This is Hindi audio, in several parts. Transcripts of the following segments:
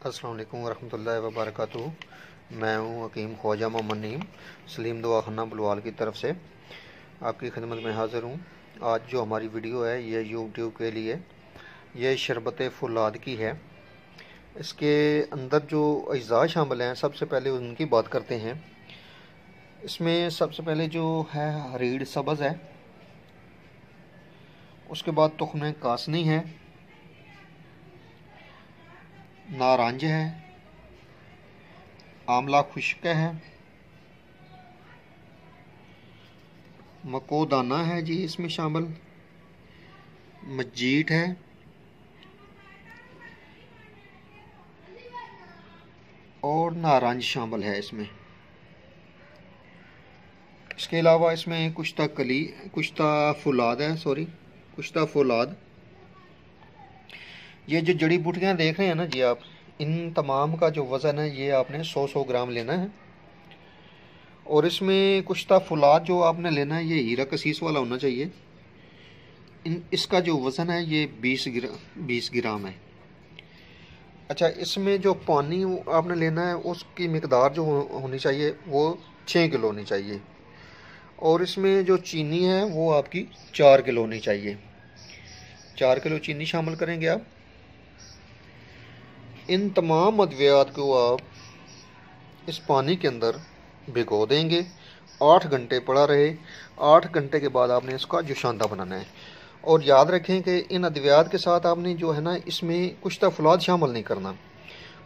अस्सलाम वालेकुम वरहमतुल्लाहि वबरकातुहू। मैं हूँ हकीम ख्वाजा मोहम्मद नईम सलीम दवाखाना बुलवाल की तरफ से आपकी खिदमत में हाज़िर हूँ। आज जो हमारी वीडियो है ये यूट्यूब के लिए ये शरबत फुलाद की है। इसके अंदर जो अज्जा शामिल हैं सबसे पहले उनकी बात करते हैं। इसमें सबसे पहले जो है रीढ़ सब्ज़ है, उसके बाद तुख्म कासनी है, नारंज है, आंवला खुश्क है, मकोदाना है जी इसमें शामिल, मजीट है, और नारंज शामिल है इसमें। इसके अलावा इसमें कुश्ता फुलाद। ये जो जड़ी बूटियाँ देख रहे हैं ना जी आप, इन तमाम का जो वज़न है ये आपने 100 ग्राम लेना है। और इसमें कुश्ता फुलाद जो आपने लेना है ये हीरा कसीस वाला होना चाहिए। इसका जो वज़न है ये 20 ग्राम है। अच्छा, इसमें जो पानी आपने लेना है उसकी मिकदार जो होनी चाहिए वो 6 किलो होनी चाहिए। और इसमें जो चीनी है वो आपकी 4 किलो होनी चाहिए। 4 किलो चीनी शामिल करेंगे आप। इन तमाम अद्वियात को आप इस पानी के अंदर भिगो देंगे, 8 घंटे पड़ा रहे। 8 घंटे के बाद आपने इसका जुशांदा बनाना है। और याद रखें कि इन अद्वियात के साथ आपने जो है ना इसमें कुश्ता फुलाद शामिल नहीं करना।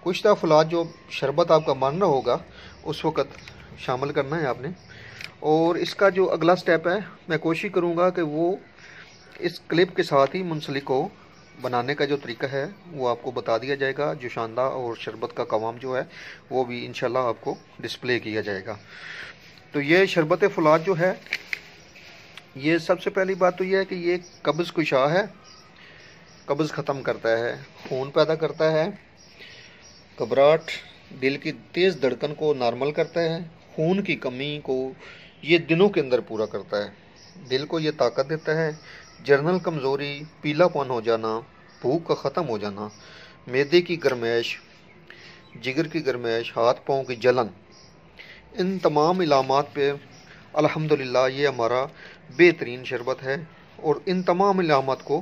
कुश्ता फुलाद जो शरबत आपका बन रहा होगा उस वक़्त शामिल करना है आपने। और इसका जो अगला स्टेप है मैं कोशिश करूँगा कि वो इस क्लिप के साथ ही मुंसलिक हो। बनाने का जो तरीका है वो आपको बता दिया जाएगा। जुशांदा और शरबत का कवाम जो है वो भी इंशाल्लाह आपको डिस्प्ले किया जाएगा। तो ये शरबत फुलाद जो है, ये सबसे पहली बात तो ये है कि ये कब्ज़ कुशा है, कब्ज़ ख़त्म करता है, खून पैदा करता है, घबराहट, दिल की तेज़ धड़कन को नॉर्मल करता है, खून की कमी को ये दिनों के अंदर पूरा करता है, दिल को ये ताकत देता है, जर्नल कमज़ोरी, पीलापन हो जाना, भूख का ख़त्म हो जाना, मैदे की गर्माइश, जिगर की गर्माइश, हाथ पाँव की जलन, इन तमाम इलामात पे अल्हम्दुलिल्लाह ये हमारा बेहतरीन शरबत है और इन तमाम इलामात को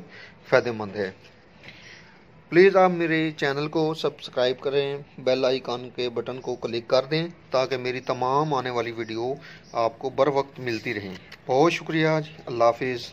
फ़ायदेमंद है। प्लीज़ आप मेरे चैनल को सब्सक्राइब करें, बेल आइकन के बटन को क्लिक कर दें ताकि मेरी तमाम आने वाली वीडियो आपको बर वक्त मिलती रहें। बहुत शुक्रिया, अल्लाह हाफिज़।